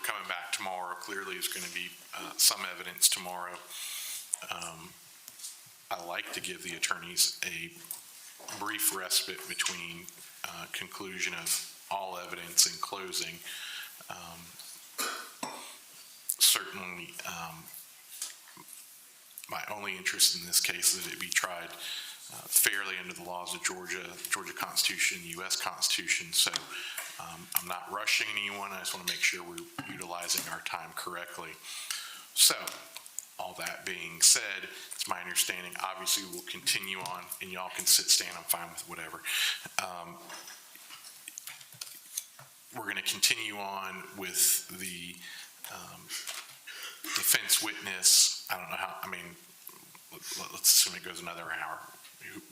coming back tomorrow. Clearly, there's going to be some evidence tomorrow. I like to give the attorneys a brief respite between conclusion of all evidence and closing. Certainly, my only interest in this case is that it be tried fairly under the laws of Georgia Constitution, U.S. Constitution. So I'm not rushing anyone. I just want to make sure we're utilizing our time correctly. So all that being said, it's my understanding, obviously we'll continue on, and y'all can stand, I'm fine with whatever. We're going to continue on with the defense witness. I don't know how, I mean, let's assume it goes another hour,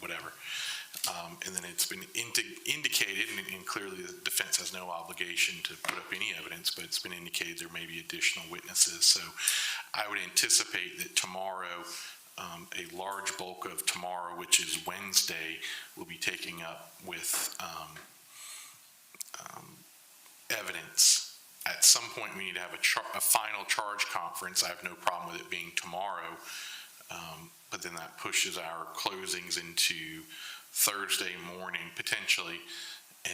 whatever. And then it's been indicated, and clearly the defense has no obligation to put up any evidence, but it's been indicated there may be additional witnesses. So I would anticipate that tomorrow, a large bulk of tomorrow, which is Wednesday, will be taking up with evidence. At some point, we need to have a final charge conference. I have no problem with it being tomorrow, but then that pushes our closings into Thursday morning, potentially,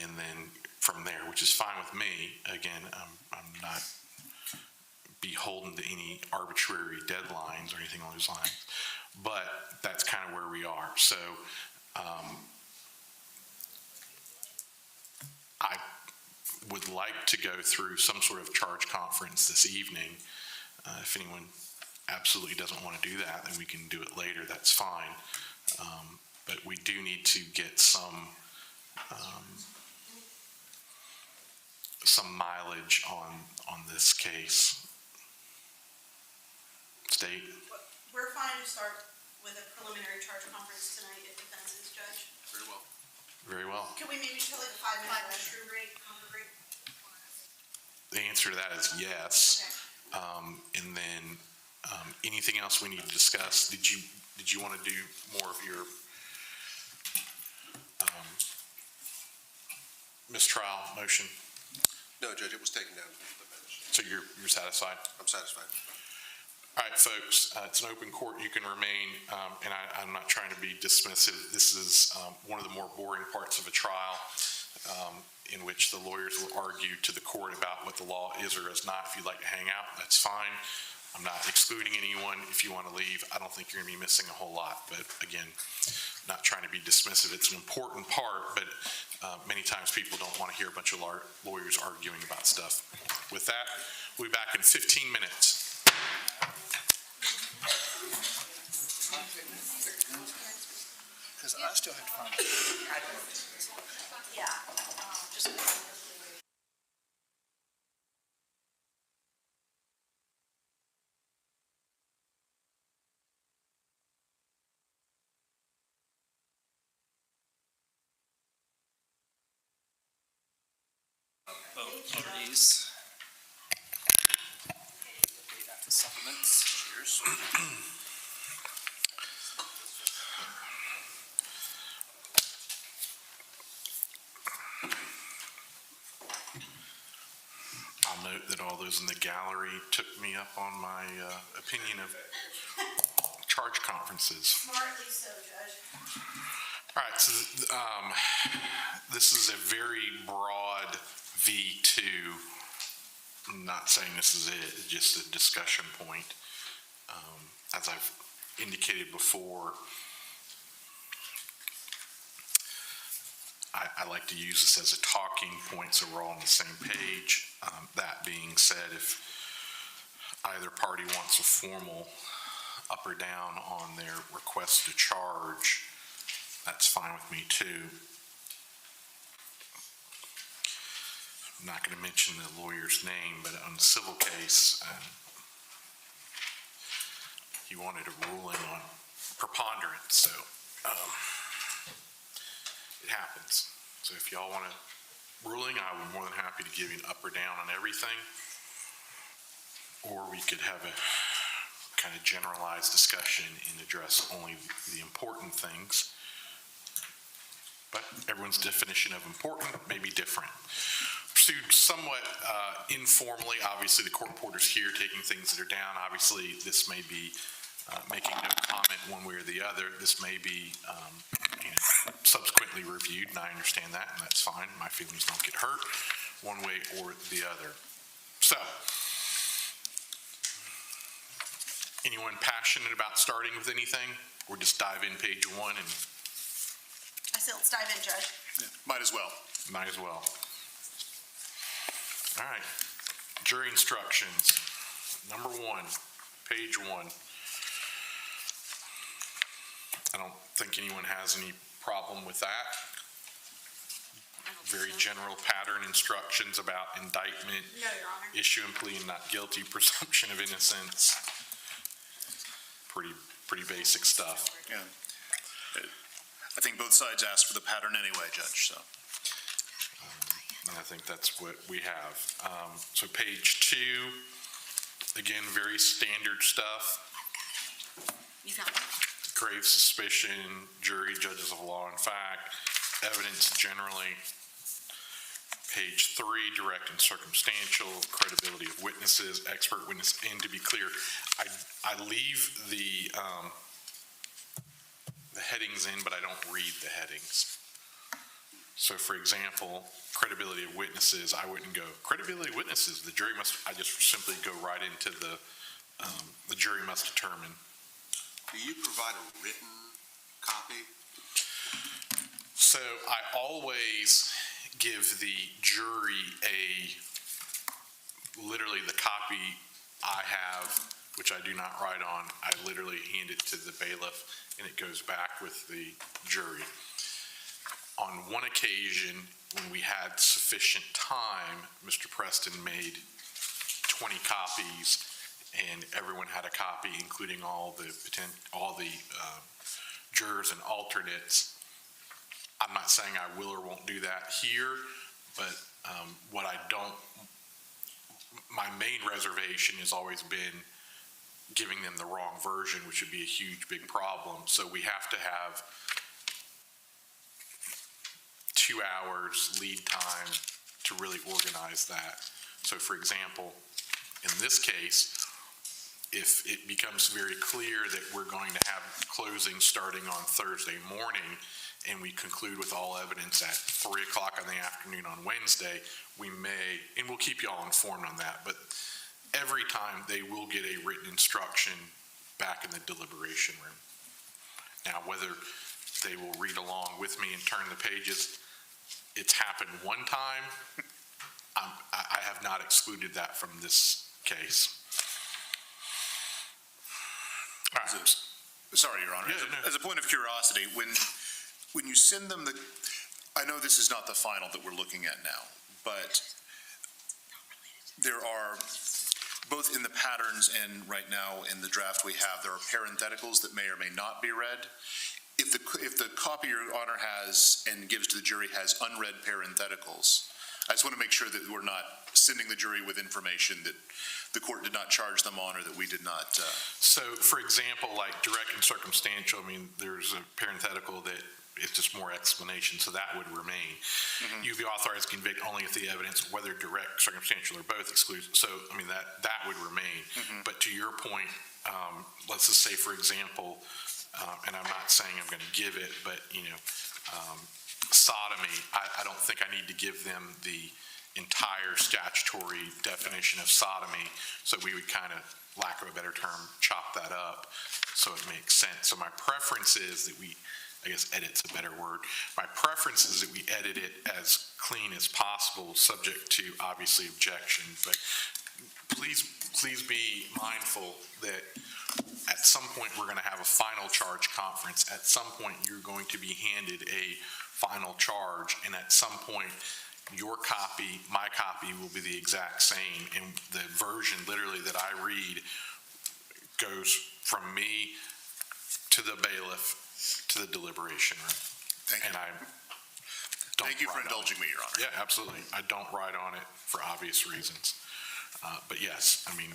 and then from there, which is fine with me. Again, I'm not beholden to any arbitrary deadlines or anything along those lines, but that's kind of where we are. So I would like to go through some sort of charge conference this evening. If anyone absolutely doesn't want to do that, then we can do it later. That's fine. But we do need to get some mileage on this case. State? We're fine to start with a preliminary charge conference tonight if defense is judge. Very well. Very well. Can we maybe take like a 5-minute restroom break, comfort break? The answer to that is yes. Okay. And then anything else we need to discuss? Did you want to do more of your mistrial motion? No, Judge, it was taken down from the bench. So you're satisfied? I'm satisfied. All right, folks, it's an open court. You can remain, and I'm not trying to be dismissive. This is one of the more boring parts of a trial, in which the lawyers will argue to the court about what the law is or is not. If you'd like to hang out, that's fine. I'm not excluding anyone. If you want to leave, I don't think you're going to be missing a whole lot. But again, not trying to be dismissive. It's an important part, but many times people don't want to hear a bunch of lawyers arguing about stuff. With that, we'll be back in 15 minutes. Because I still have to find it. Yeah. Just Parties. Supplements. Cheers. I'll note that all those in the gallery took me up on my opinion of charge conferences. smartly so, Judge. All right, so this is a very broad V2. I'm not saying this is it, it's just a discussion point. As I've indicated before, I like to use this as a talking point so we're all on the same page. That being said, if either party wants a formal up or down on their request to charge, that's fine with me too. I'm not going to mention the lawyer's name, but on the civil case, he wanted a ruling on preponderance, so it happens. So if y'all want a ruling, I would be more than happy to give you an up or down on everything, or we could have a kind of generalized discussion and address only the important things. But everyone's definition of important may be different. to somewhat informally, obviously the court reporter's here taking things that are down. Obviously, this may be making no comment one way or the other. This may be subsequently reviewed, and I understand that, and that's fine. My feelings don't get hurt one way or the other. So, anyone passionate about starting with anything? Or just dive in page one and I said, let's dive in, Judge. Might as well. might as well. All right, jury instructions, number one, page one. I don't think anyone has any problem with that. Very general pattern instructions about indictment, No, Your Honor. issue and plea and not guilty, presumption of innocence. Pretty basic stuff. Yeah. I think both sides asked for the pattern anyway, Judge, so. And I think that's what we have. So page two, again, very standard stuff. You found it. Grave suspicion, jury, judges of law and fact, evidence generally. Page three, direct and circumstantial, credibility of witnesses, expert witness, and to be clear, I leave the headings in, but I don't read the headings. So for example, credibility of witnesses, I wouldn't go, credibility of witnesses, the jury must, I just simply go right into the jury must determine. Do you provide a written copy? So I always give the jury literally the copy I have, which I do not write on. I literally hand it to the bailiff and it goes back with the jury. On one occasion, when we had sufficient time, Mr. Preston made 20 copies and everyone had a copy, including all the jurors and alternates. I'm not saying I will or won't do that here, but what I don't, my main reservation has always been giving them the wrong version, which would be a huge, big problem. So we have to have 2 hours lead time to really organize that. So for example, in this case, if it becomes very clear that we're going to have closing starting on Thursday morning, and we conclude with all evidence at 3 o'clock in the afternoon on Wednesday, we may, and we'll keep you all informed on that, but every time they will get a written instruction back in the deliberation room. Now, whether they will read along with me and turn the pages, it's happened one time. I have not excluded that from this case. All right. Sorry, Your Honor. Yeah, no. As a point of curiosity, when you send them I know this is not the final that we're looking at now, but there are, both in the patterns and right now in the draft we have, there are parentheticals that may or may not be read. If the copy Your Honor has and gives to the jury has unread parentheticals, I just want to make sure that we're not sending the jury with information that the court did not charge them on or that we did not. So, for example, like direct and circumstantial, I mean, there's a parenthetical that it's just more explanation, so that would remain. Mm-hmm. You'd be authorized to convict only if the evidence, whether direct, circumstantial, or both excludes. So, I mean, that would remain. Mm-hmm. But to your point, let's just say, for example, and I'm not saying I'm going to give it, but, sodomy, I don't think I need to give them the entire statutory definition of sodomy, so we would kind of, lack of a better term, chop that up so it makes sense. So my preference is that we, I guess edit's a better word, my preference is that we edit it as clean as possible, subject to obviously objection, but please be mindful that at some point we're going to have a final charge conference. At some point you're going to be handed a final charge, and at some point your copy, my copy will be the exact same, and the version literally that I read goes from me to the bailiff to the deliberation room. Thank you. And I don't Thank you for write on indulging it. me, Your Honor. Yeah, absolutely. I don't write on it for obvious reasons. But yes, I mean,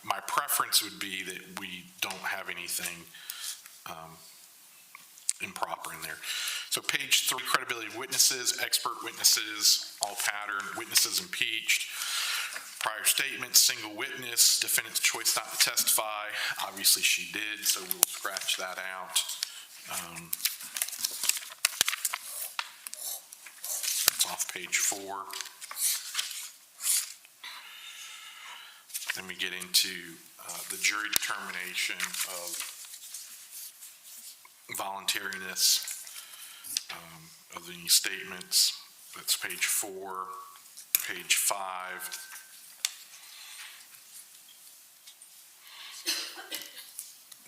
my preference would be that we don't have anything improper in there. So page 3, credibility of witnesses, expert witnesses, all pattern, witnesses impeached, prior statements, single witness, defendant's choice not to testify. Obviously she did, so we'll scratch that out. That's off page 4. Then we get into the jury determination of voluntariness of the statements. That's page 4, page 5.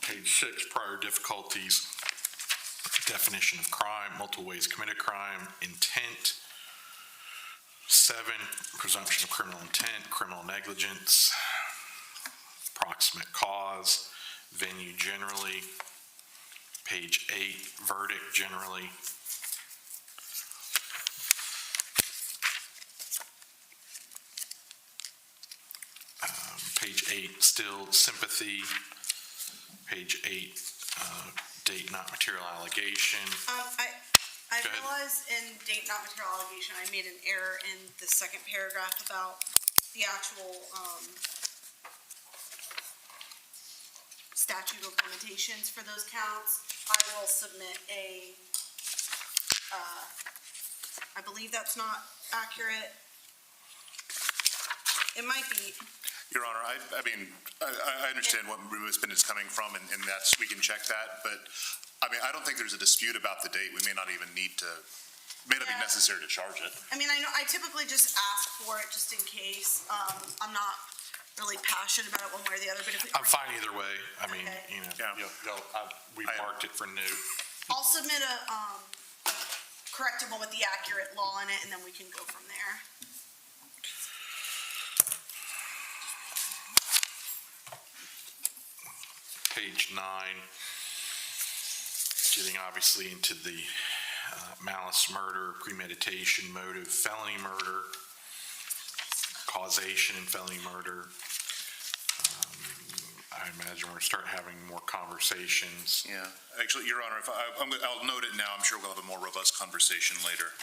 Page 6, prior difficulties, definition of crime, multiple ways committed crime, intent. 7, presumption of criminal intent, criminal negligence, proximate cause, venue generally. Page 8, verdict generally. Page 8, still sympathy. Page 8, date not material allegation. I Go ahead. realize in date not material allegation, I made an error in the second paragraph about the actual, statute of limitations for those counts. I will submit I believe that's not accurate. It might be. Your Honor, I mean, I understand what Ruben is coming from, and that's, we can check that, but, I mean, I don't think there's a dispute about the date. We may not even need to, may not be Yeah. necessary to charge it. I mean, I know, I typically just ask for it just in case. I'm not really passionate about it one way or the other, but if we. I'm fine either way. I mean, Okay. Yeah. We I am. marked it for note. I'll submit a, corrected one with the accurate law in it, and then we can go from there. Page 9, getting obviously into the malice murder, premeditation, motive, felony murder, causation in felony murder. I imagine we're gonna start having more conversations. Yeah, actually, Your Honor, I'll note it now. I'm sure we'll have a more robust conversation later.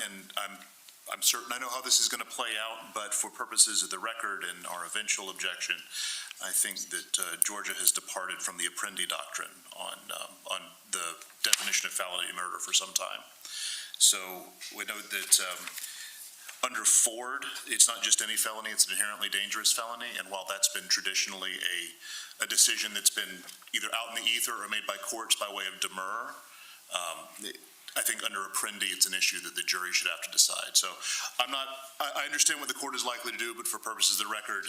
And I'm certain I know how this is going to play out, but for purposes of the record and our eventual objection, I think that Georgia has departed from the Apprendi doctrine on the definition of felony murder for some time. So we know that under Ford, it's not just any felony, it's an inherently dangerous felony, and while that's been traditionally a decision that's been either out in the ether or made by courts by way of demurrer, I think under Apprendi, it's an issue that the jury should have to decide. So I understand what the court is likely to do, but for purposes of the record,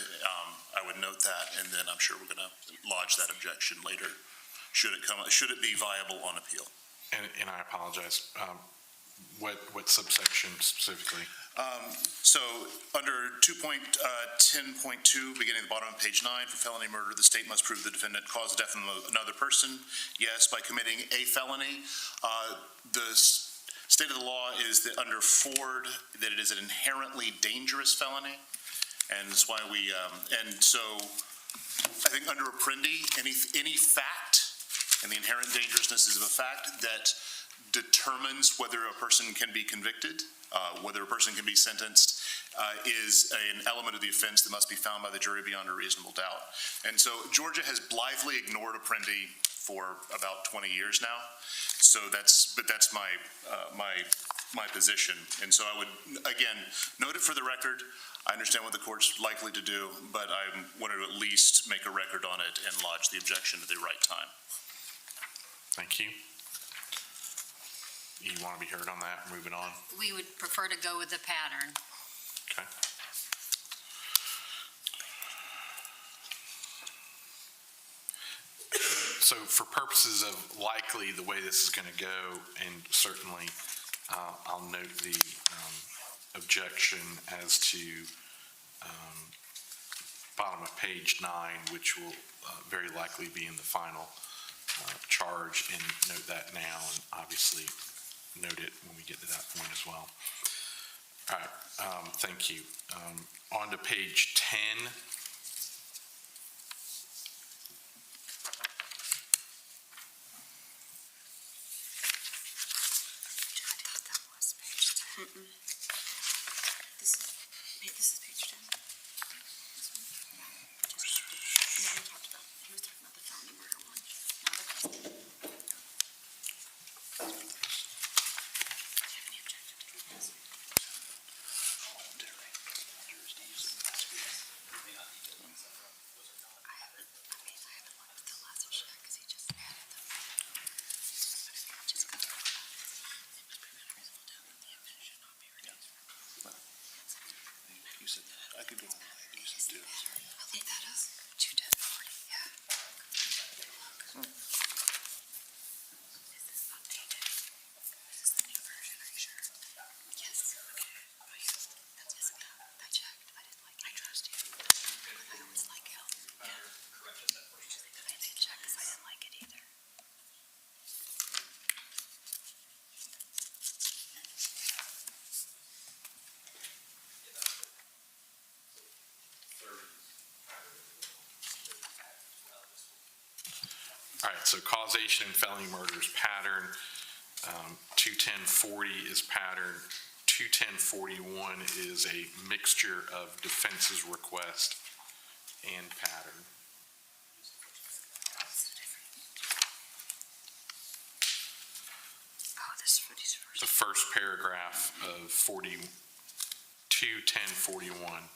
I would note that, and then I'm sure we're going to lodge that objection later, should it be viable on appeal. And I apologize. What subsection specifically? So under 2.10.2, beginning at the bottom of page 9, for felony murder, the state must prove the defendant caused the death of another person. Yes, by committing a felony. The state of the law is that under Ford, that it is an inherently dangerous felony. And that's why we, and so I think under Apprendi, any fact, and the inherent dangerousness is of a fact that determines whether a person can be convicted, whether a person can be sentenced, is an element of the offense that must be found by the jury beyond a reasonable doubt. And so Georgia has blithely ignored Apprendi for about 20 years now. So that's my position. And so I would, again, note it for the record. I understand what the court's likely to do, but I wanted to at least make a record on it and lodge the objection at the right time. Thank you. You want to be heard on that? Moving on. We would prefer to go with the pattern. Okay. So for purposes of likely the way this is going to go, and certainly I'll note the objection as to bottom of page 9, which will very likely be in the final charge, and note that now, and obviously note it when we get to that point as well. All right, thank you. On to page 10. This is page 10. This one? Yeah, we talked about, he was talking about the felony murder one. Not the custody. Do you have any objection to this? I haven't looked at the last check because he just added them. Just got to go about it. It must be better result down than the evidence should not be reduced. You said, I could go, you said do. I'll look that up. 21040, yeah. Is this updated? Is this the new version, are you sure? Yes. Okay. Oh, yeah. That's yes, I checked. I didn't like it. I trust you. I always like it. Yeah. I did check because I didn't like it either. All right, so causation and felony murders pattern, 21040 is pattern, 21041 is a mixture of defense's request and pattern. Oh, this is for these first. The first paragraph of 21041.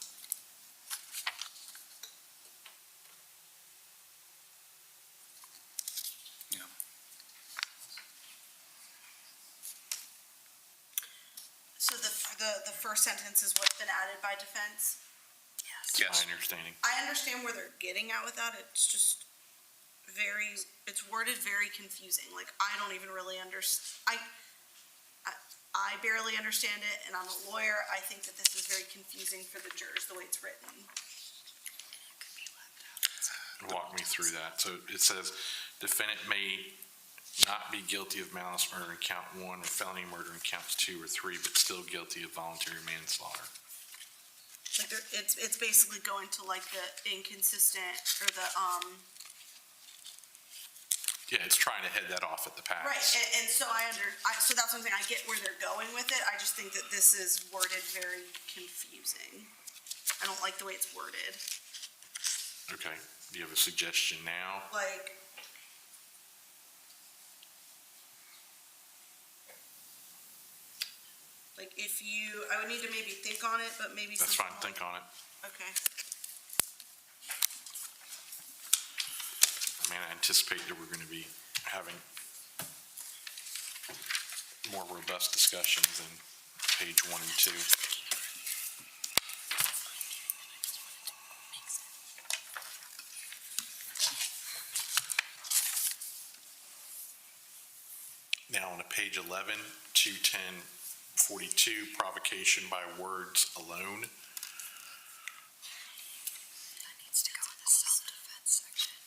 So the first sentence is what's been added by defense? Yes. That's my understanding. I understand where they're getting at with that, it's just it's worded very confusing, like, I don't even really I barely understand it, and I'm a lawyer, I think that this is very confusing for the jurors, the way it's written. Walk me through that. So it says defendant may not be guilty of malice murder in count 1 or felony murder in counts 2 or 3, but still guilty of voluntary manslaughter. Like, it's basically going to like the inconsistent, or the, Yeah, it's trying to head that off at the pass. right, and so so that's what I'm saying, I get where they're going with it, I just think that this is worded very confusing. I don't like the way it's worded, Okay, do you have a suggestion now? like, if you, I would need to maybe think on it, but maybe. That's fine, something think on it. Okay. I mean, I anticipate that we're going to be having more robust discussions in page 1 and 2. Now, on to page 11, 21042, provocation by words alone. That needs to go in the self-defense section.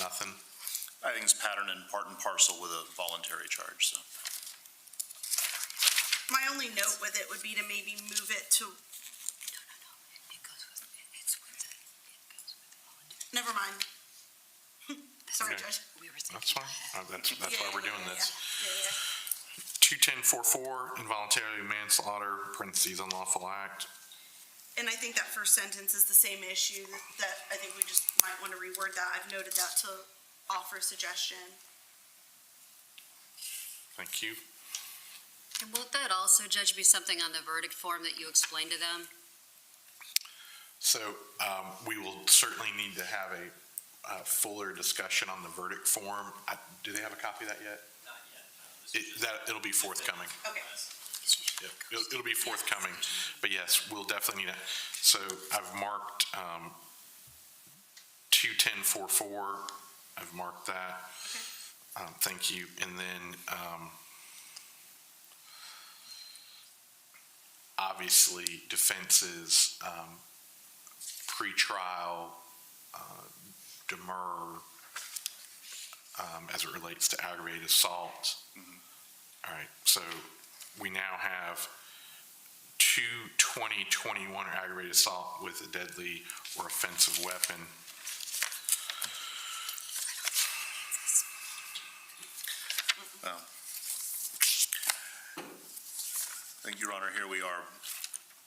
Nothing? I think it's pattern and part and parcel with a voluntary charge, so. My only note with it would be to maybe move it to. No, it goes with, it goes with the voluntary. Never mind. Sorry, Okay. Judge. That's fine. That's why we're doing this. Yeah. 21044, involuntary manslaughter, parentheses, unlawful act. And I think that first sentence is the same issue that I think we just might want to reword that. I've noted that to offer a suggestion. Thank you. And won't that also, Judge, be something on the verdict form that you explain to them? So we will certainly need to have a fuller discussion on the verdict form. Do they have a copy of that yet? Not yet. It'll be forthcoming. Okay. Yep, it'll be forthcoming. But yes, we'll definitely need that. So I've marked 21044. I've marked that. Okay. Thank you. And then obviously defenses, pretrial, demurrer, as it relates to aggravated assault. All right, so we now have 22021 aggravated assault with a deadly or offensive weapon. Thank you, Your Honor. Here we are.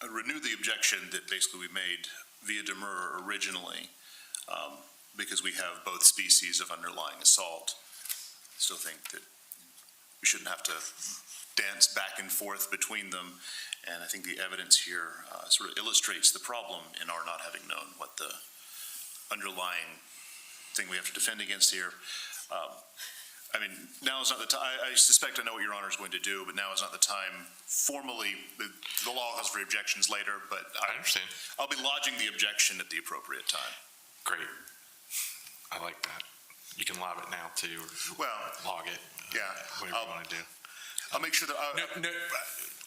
I renew the objection that basically we made via demurrer originally, because we have both species of underlying assault. Still think that we shouldn't have to dance back and forth between them, and I think the evidence here sort of illustrates the problem in our not having known what the underlying thing we have to defend against here. I mean, now is not the time. I suspect I know what Your Honor is going to do, but now is not the time formally. The law calls for objections later, but I understand. I'll be lodging the objection at the appropriate time. Great. I like that. You can lob it now too, or Well, log it. yeah, Whatever you want to do. I'll make sure that,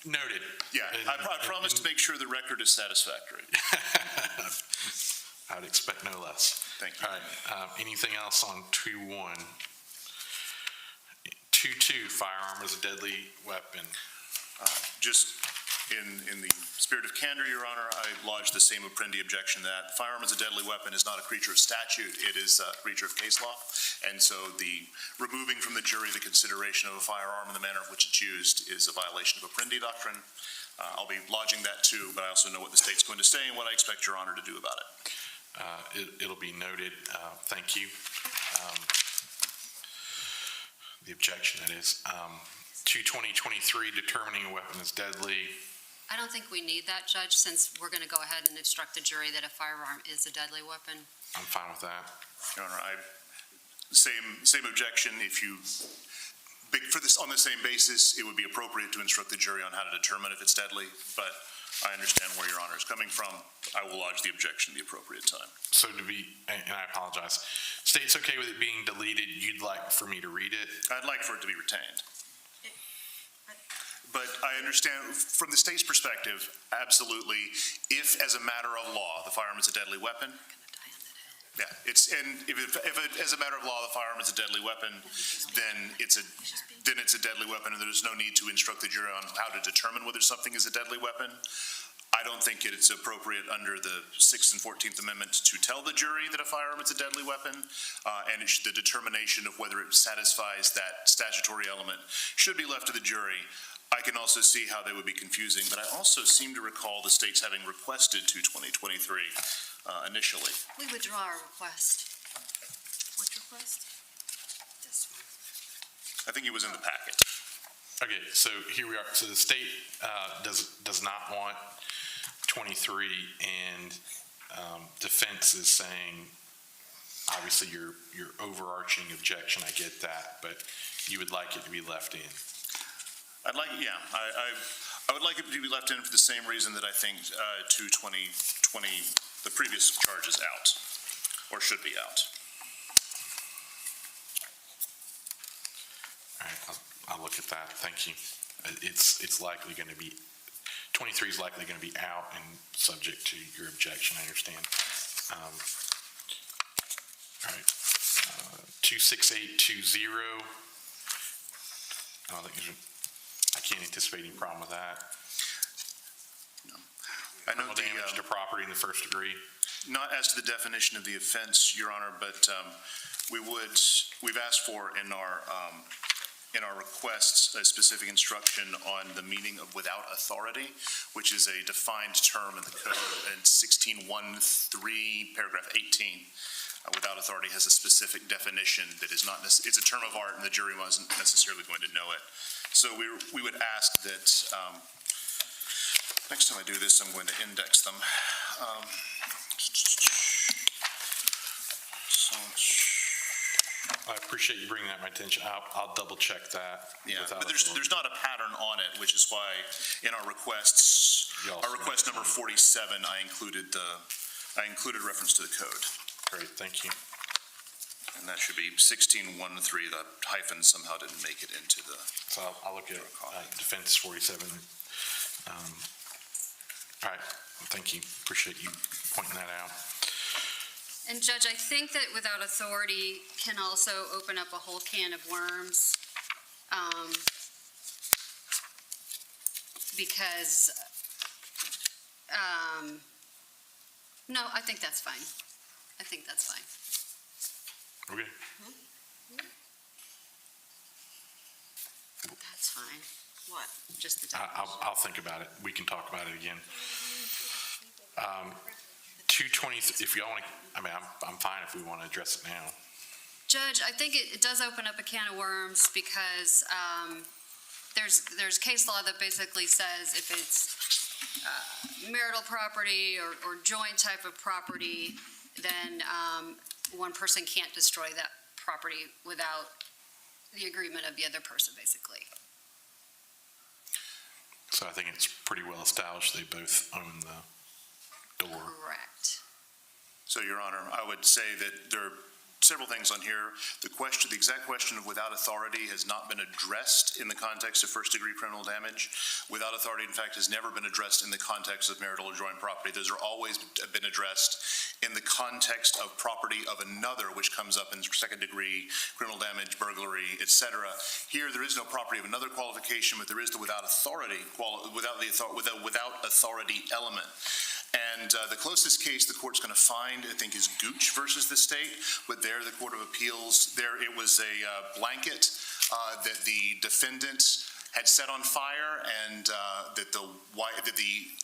Noted. yeah, I promise to make sure the record is satisfactory. I would expect no less. Thank you. All right, anything else on 2-1? 2-2, firearm is a deadly weapon. Just in the spirit of candor, Your Honor, I lodged the same Apprendi objection that firearm as a deadly weapon is not a creature of statute, it is a creature of case law. And so the removing from the jury the consideration of a firearm in the manner in which it's used is a violation of Apprendi doctrine. I'll be lodging that too, but I also know what the state's going to say and what I expect Your Honor to do about it. It'll be noted. Thank you. The objection, that is. 2-20-23, determining a weapon is deadly. I don't think we need that, Judge, since we're going to go ahead and instruct the jury that a firearm is a deadly weapon. I'm fine with that. Your Honor, same objection. If you, for this, on the same basis, it would be appropriate to instruct the jury on how to determine if it's deadly, but I understand where Your Honor is coming from. I will lodge the objection at the appropriate time. So to be, and I apologize, state's okay with it being deleted, you'd like for me to read it? I'd like for it to be retained. But I understand, from the state's perspective, absolutely, if as a matter of law, the firearm is a deadly weapon, yeah, and if as a matter of law, the firearm is a deadly weapon, then it's a deadly weapon, and there's no need to instruct the jury on how to determine whether something is a deadly weapon. I don't think it's appropriate under the 6th and 14th Amendments to tell the jury that a firearm is a deadly weapon, and the determination of whether it satisfies that statutory element should be left to the jury. I can also see how they would be confusing, but I also seem to recall the states having requested 2-20-23 initially. We withdraw our request. Which request? This one. I think it was in the packet. Okay, so here we are. So the state does not want 23, and defense is saying, obviously your overarching objection, I get that, but you would like it to be left in. I'd like, yeah, I would like it to be left in for the same reason that I think 2-20-20, the previous charge is out, or should be out. All right, I'll look at that. Thank you. It's likely going to be, 23 is likely going to be out and subject to your objection, I understand. All right, 26820. I can't anticipate any problem with that. I know Criminal damage to property in the first degree. not as to the definition of the offense, Your Honor, but we've asked for in our requests a specific instruction on the meaning of without authority, which is a defined term in the code in 16.1.3, paragraph 18. Without authority has a specific definition that is not, it's a term of art and the jury wasn't necessarily going to know it. So we would ask that, next time I do this, I'm going to index them. I appreciate you bringing that to my attention. I'll double check that. Yeah, without but there's not a pattern on it, which is why in our requests, our request number 47, I included reference to the code. Great, thank you. And that should be 16.1.3. The hyphen somehow didn't make it into the. So I'll look at defense 47. All right, thank you. Appreciate you pointing that out. And Judge, I think that without authority can also open up a whole can of worms. Because, no, I think that's fine. I think that's fine. Okay. fine, What? just the I'll think about it. We can talk about it again. 220, if y'all want to, I mean, I'm fine if we want to address it now. Judge, I think it does open up a can of worms because there's case law that basically says if it's marital property or joint type of property, then one person can't destroy that property without the agreement of the other person, basically. So I think it's pretty well established they both own the door. Correct. So, Your Honor, I would say that there are several things on here. The exact question of without authority has not been addressed in the context of first-degree criminal damage. Without authority, in fact, has never been addressed in the context of marital or joint property. Those are always been addressed in the context of property of another, which comes up in second-degree criminal damage, burglary, etc. Here, there is no property of another qualification, but there is the without authority element. And the closest case the court's going to find, I think, is Gooch versus the state. But there, the Court of Appeals, it was a blanket that the defendant had set on fire and that the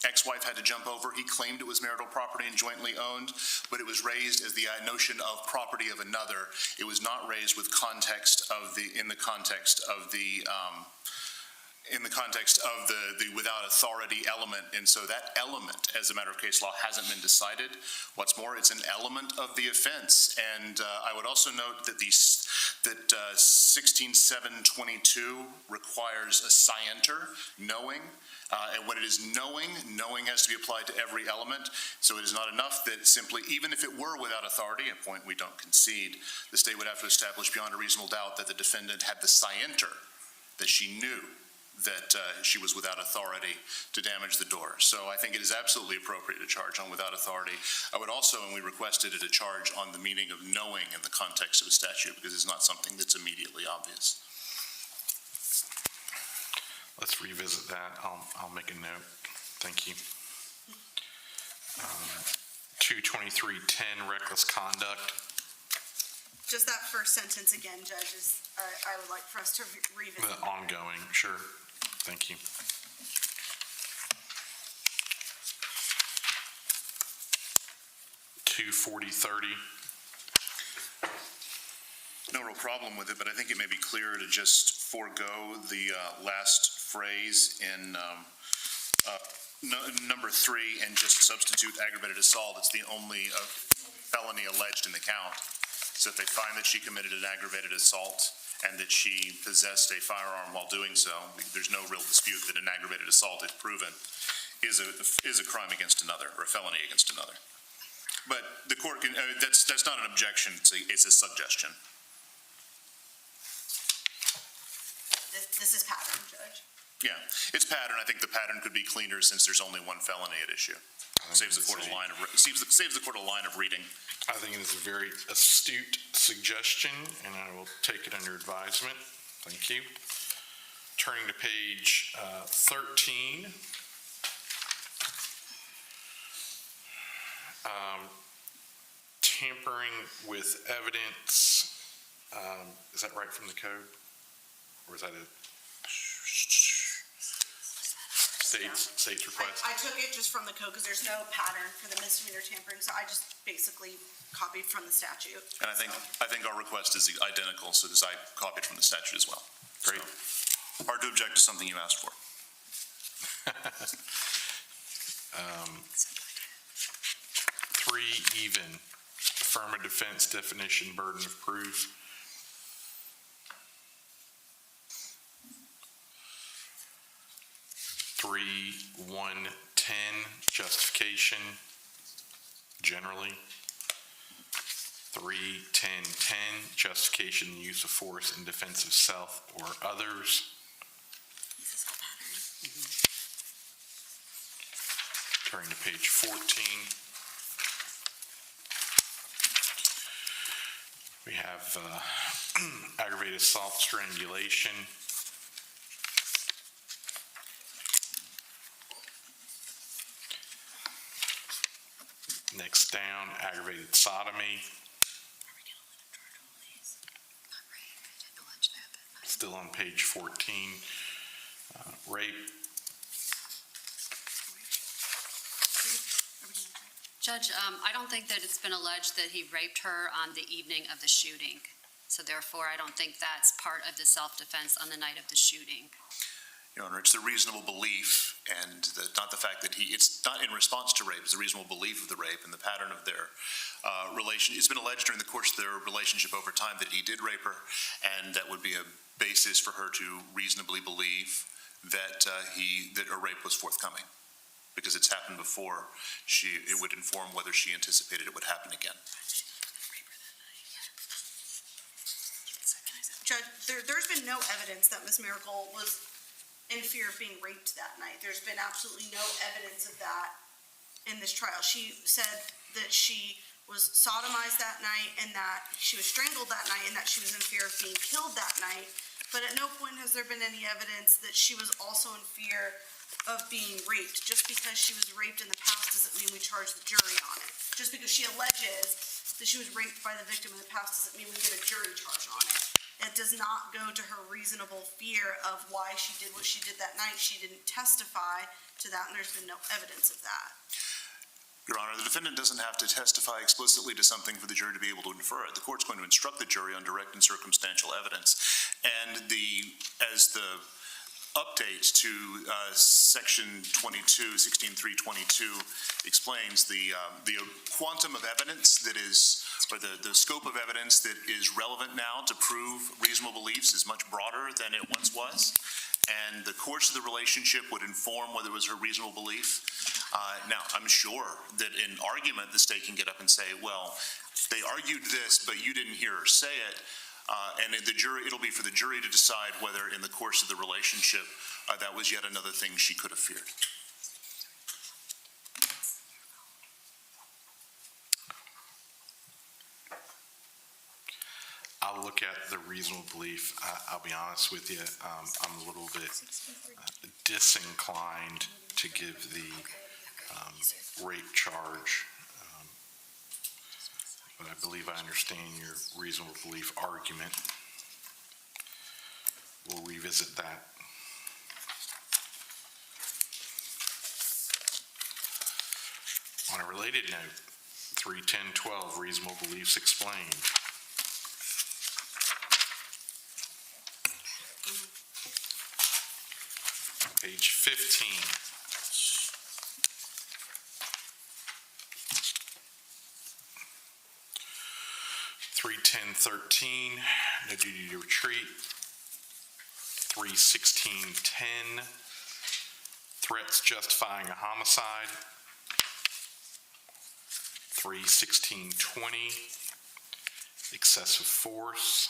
ex-wife had to jump over. He claimed it was marital property and jointly owned, but it was raised as the notion of property of another. It was not raised with in the context of the without authority element. And so that element, as a matter of case law, hasn't been decided. What's more, it's an element of the offense. And I would also note that 16722 requires a scienter, knowing. And when it is knowing has to be applied to every element. So it is not enough that simply, even if it were without authority, a point we don't concede, the state would have to establish beyond a reasonable doubt that the defendant had the scienter, that she knew that she was without authority to damage the door. So I think it is absolutely appropriate to charge on without authority. I would also, and we requested it, a charge on the meaning of knowing in the context of a statute, because it's not something that's immediately obvious. Let's revisit that. I'll make a note. Thank you. 22310, reckless conduct. Just that first sentence again, judges, I would like for us to revisit. The ongoing, sure. Thank you. $240.30. No real problem with it, but I think it may be clearer to just forego the last phrase in number 3 and just substitute aggravated assault. It's the only felony alleged in the count. So if they find that she committed an aggravated assault and that she possessed a firearm while doing so, there's no real dispute that an aggravated assault, if proven, is a crime against another or a felony against another. But the court can, that's not an objection, it's a suggestion. This is pattern, Judge. Yeah, it's pattern. I think the pattern could be cleaner since there's only one felony at issue. Saves the court a line of reading. I think it is a very astute suggestion, and I will take it under advisement. Thank you. Turning to page 13. Tampering with evidence. Is that right from the code? Or is that a state's request? I took it just from the code because there's no pattern for the misdemeanor tampering, so I just basically copied from the statute. And I think our request is identical, so I copied from the statute as well. Great. So, hard to object to something you asked for. 3 even, affirmative defense definition, burden of proof. Three, 110, justification, generally. 3, 10, 10, justification, use of force in defense of self or others. This is a pattern. Turning to page 14. We have aggravated assault, strangulation. Next down, aggravated sodomy. Still on page 14. rape. Judge, I don't think that it's been alleged that he raped her on the evening of the shooting. So therefore, I don't think that's part of the self-defense on the night of the shooting. Your Honor, it's the reasonable belief and not the fact that it's not in response to rape, it's a reasonable belief of the rape and the pattern of their relation. It's been alleged during the course of their relationship over time that he did rape her, and that would be a basis for her to reasonably believe that a rape was forthcoming, because it's happened before. It would inform whether she anticipated it would happen again. Judge, there's been no evidence that Ms. Mericle was in fear of being raped that night. There's been absolutely no evidence of that in this trial. She said that she was sodomized that night and that she was strangled that night and that she was in fear of being killed that night. But at no point has there been any evidence that she was also in fear of being raped. Just because she was raped in the past doesn't mean we charge the jury on it. Just because she alleges that she was raped by the victim in the past doesn't mean we get a jury charge on it. It does not go to her reasonable fear of why she did what she did that night. She didn't testify to that, and there's been no evidence of that. Your Honor, the defendant doesn't have to testify explicitly to something for the jury to be able to infer it. The court's going to instruct the jury on direct and circumstantial evidence. And as the update to Section 16.322 explains, the quantum of evidence that is, or the scope of evidence that is relevant now to prove reasonable beliefs is much broader than it once was. And the course of the relationship would inform whether it was her reasonable belief. Now, I'm sure that in argument, the state can get up and say, well, they argued this, but you didn't hear her say it. And it'll be for the jury to decide whether in the course of the relationship, that was yet another thing she could have feared. I'll look at the reasonable belief. I'll be honest with you. I'm a little bit disinclined to give the rape charge. But I believe I understand your reasonable belief argument. We'll revisit that. On a related note, 310.12, reasonable beliefs explained. Page 15. (310.13), no duty to retreat. 316.10, threats justifying a homicide. 316.20, excessive force.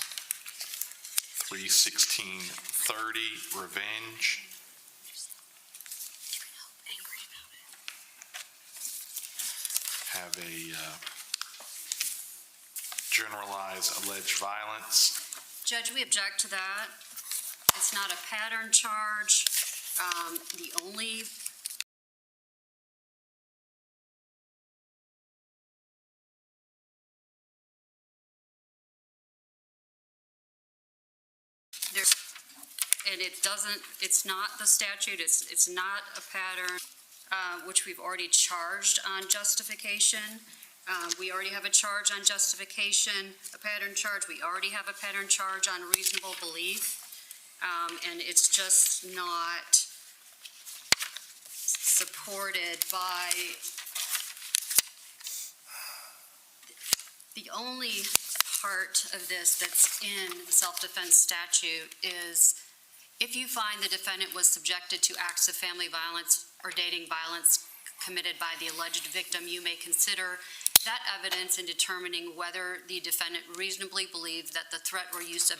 316.30, revenge. Have a generalized alleged violence. Judge, we object to that. It's not a pattern charge. The only and it's not the statute, it's not a pattern, which we've already charged on justification. We already have a charge on justification, a pattern charge. We already have a pattern charge on reasonable belief. And it's just not supported by the only part of this that's in the self-defense statute is if you find the defendant was subjected to acts of family violence or dating violence committed by the alleged victim, you may consider that evidence in determining whether the defendant reasonably believed that the threat or use of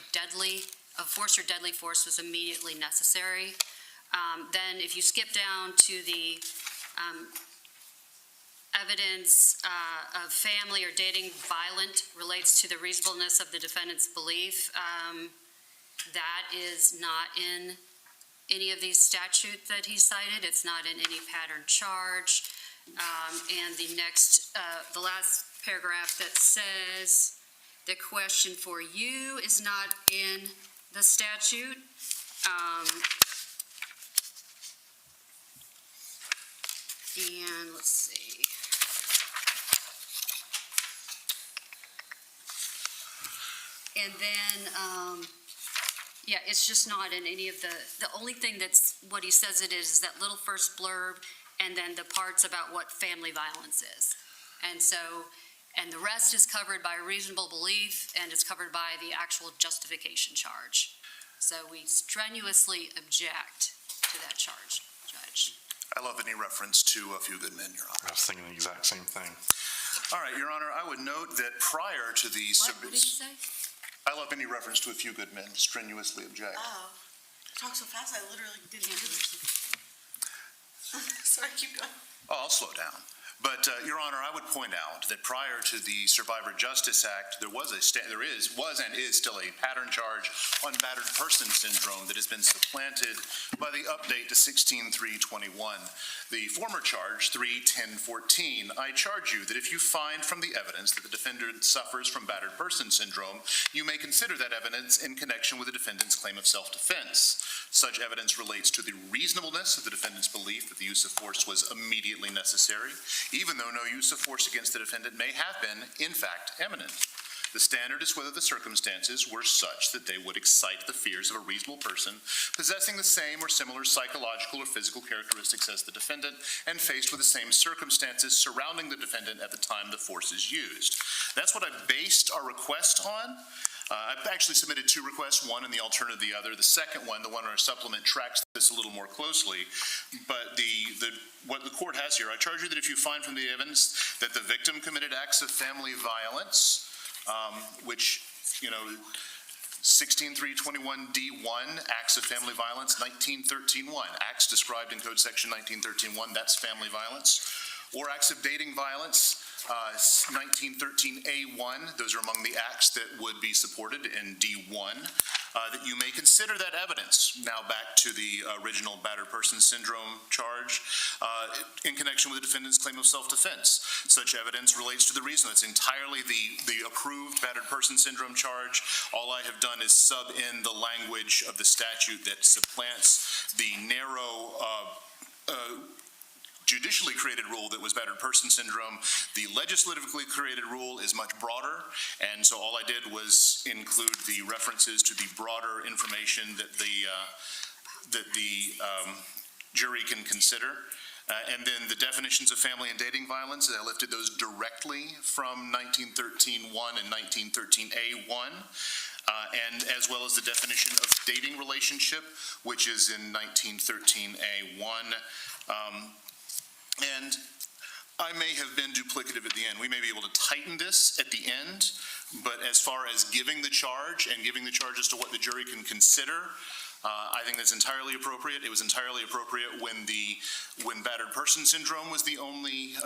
force or deadly force was immediately necessary. Then if you skip down to the evidence of family or dating violent relates to the reasonableness of the defendant's belief, that is not in any of these statutes that he cited. It's not in any pattern charge. And the last paragraph that says the question for you is not in the statute. And let's see. And then, yeah, it's just not in any of the only thing that's, what he says it is that little first blurb, and then the parts about what family violence is. And so, and the rest is covered by reasonable belief, and it's covered by the actual justification charge. So we strenuously object to that charge, Judge. I love any reference to A Few Good Men, Your Honor. I was thinking the exact same thing. All right, Your Honor, I would note that prior to the... What did he say? I love any reference to A Few Good Men, strenuously object. Oh, talk so fast, I literally didn't hear this. Sorry, keep going. Oh, I'll slow down. But, Your Honor, I would point out that prior to the Survivor Justice Act, there was and is still a pattern charge on battered person syndrome that has been supplanted by the update to 16.321. The former charge, 3.10.14, I charge you that if you find from the evidence that the defendant suffers from battered person syndrome, you may consider that evidence in connection with the defendant's claim of self-defense. Such evidence relates to the reasonableness of the defendant's belief that the use of force was immediately necessary, even though no use of force against the defendant may have been, in fact, imminent. The standard is whether the circumstances were such that they would excite the fears of a reasonable person possessing the same or similar psychological or physical characteristics as the defendant and faced with the same circumstances surrounding the defendant at the time the force is used. That's what I based our request on. I've actually submitted two requests, one and the alternative the other. The second one, the one in our supplement, tracks this a little more closely. But what the court has here, I charge you that if you find from the evidence that the victim committed acts of family violence, which, 16.321D1, acts of family violence, 19.13.1, acts described in Code Section 19.13.1, that's family violence, or acts of dating violence, 1913A1, those are among the acts that would be supported in D1, that you may consider that evidence, now back to the original battered person syndrome charge, in connection with the defendant's claim of self-defense. Such evidence relates to the reason. It's entirely the approved battered person syndrome charge. All I have done is sub in the language of the statute that supplants the narrow judicially created rule that was battered person syndrome. The legislatively created rule is much broader, and so all I did was include the references to the broader information that the jury can consider. And then the definitions of family and dating violence, I lifted those directly from 1913.1 and 1913A1. And as well as the definition of dating relationship, which is in 1913A1. And I may have been duplicative at the end. We may be able to tighten this at the end, but as far as giving the charge and giving the charge as to what the jury can consider, I think that's entirely appropriate. It was entirely appropriate when battered person syndrome was the only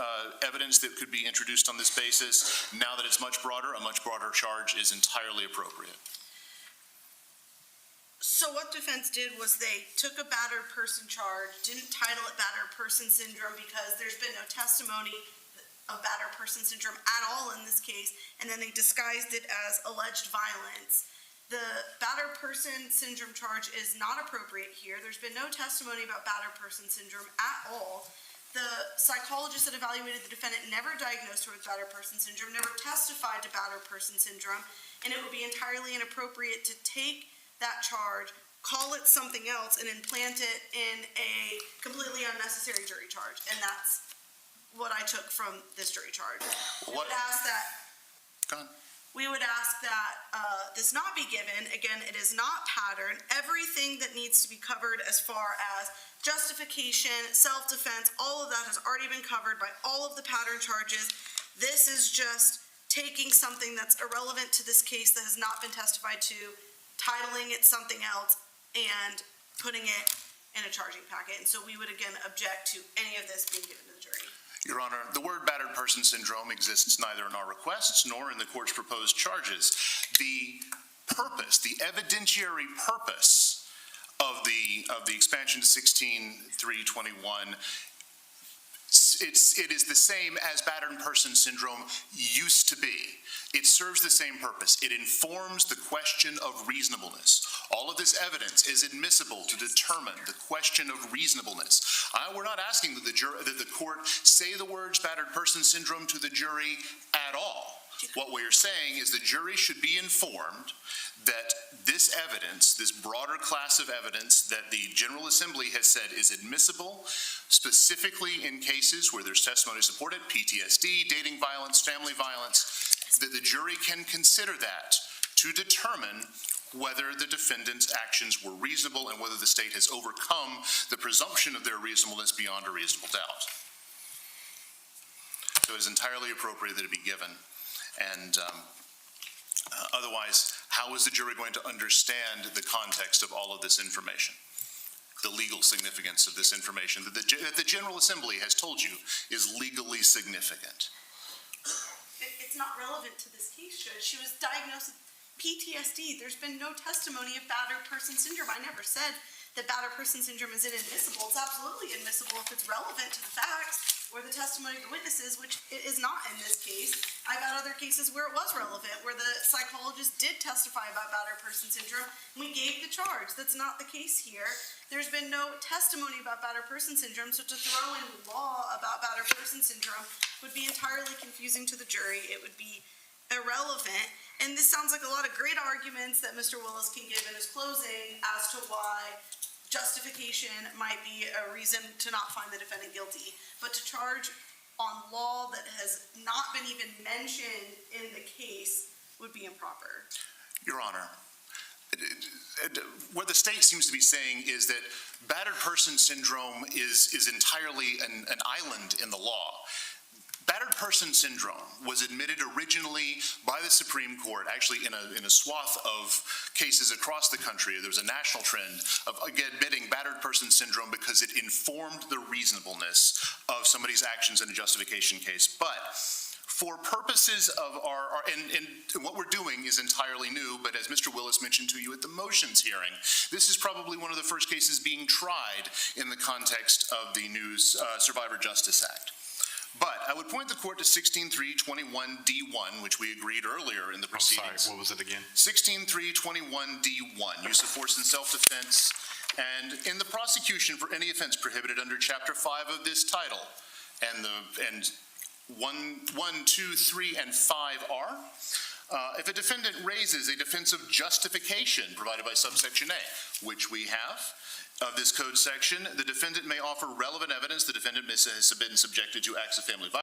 evidence that could be introduced on this basis. Now that it's much broader, a much broader charge is entirely appropriate. So what defense did was they took a battered person charge, didn't title it battered person syndrome because there's been no testimony of battered person syndrome at all in this case, and then they disguised it as alleged violence. The battered person syndrome charge is not appropriate here. There's been no testimony about battered person syndrome at all. The psychologist that evaluated the defendant never diagnosed her with battered person syndrome, never testified to battered person syndrome, and it would be entirely inappropriate to take that charge, call it something else, and implant it in a completely unnecessary jury charge. And that's what I took from this jury charge. We would ask that this not be given. Again, it is not pattern. Everything that needs to be covered as far as justification, self-defense, all of that has already been covered by all of the pattern charges. This is just taking something that's irrelevant to this case that has not been testified to, titling it something else, and putting it in a charging packet. And so we would again object to any of this being given to the jury. Your Honor, the word battered person syndrome exists neither in our requests nor in the court's proposed charges. The purpose, the evidentiary purpose of the expansion to 16.321 it is the same as battered person syndrome used to be. It serves the same purpose. It informs the question of reasonableness. All of this evidence is admissible to determine the question of reasonableness. We're not asking that the court say the words battered person syndrome to the jury at all. What we're saying is the jury should be informed that this evidence, this broader class of evidence that the General Assembly has said is admissible, specifically in cases where there's testimony to support it, PTSD, dating violence, family violence, that the jury can consider that to determine whether the defendant's actions were reasonable and whether the state has overcome the presumption of their reasonableness beyond a reasonable doubt. So it is entirely appropriate that it be given. And otherwise, how is the jury going to understand the context of all of this information? The legal significance of this information that the General Assembly has told you is legally significant. It's not relevant to this case, Judge. She was diagnosed with PTSD. There's been no testimony of battered person syndrome. I never said that battered person syndrome is inadmissible. It's absolutely admissible if it's relevant to the facts or the testimony of the witnesses, which it is not in this case. I've had other cases where it was relevant, where the psychologist did testify about battered person syndrome. We gave the charge. That's not the case here. There's been no testimony about battered person syndrome, so to throw in law about battered person syndrome would be entirely confusing to the jury. It would be irrelevant. And this sounds like a lot of great arguments that Mr. Willis can give in his closing as to why justification might be a reason to not find the defendant guilty. But to charge on law that has not been even mentioned in the case would be improper. Your Honor, what the state seems to be saying is that battered person syndrome is entirely an island in the law. Battered person syndrome was admitted originally by the Supreme Court, actually in a swath of cases across the country. There was a national trend of admitting battered person syndrome because it informed the reasonableness of somebody's actions in a justification case. But for purposes of and what we're doing is entirely new, but as Mr. Willis mentioned to you at the motions hearing, this is probably one of the first cases being tried in the context of the new Survivor Justice Act. But I would point the court to 16.321D1, which we agreed earlier in the proceedings. I'm sorry, what was it again? 16.321D1, use of force in self-defense, and in the prosecution for any offense prohibited under Chapter 5 of this title, and 1, 2, 3, and 5R, if a defendant raises a defense of justification provided by subsection A, which we have, of this code section, the defendant may offer relevant evidence the defendant has been subjected to acts of family violence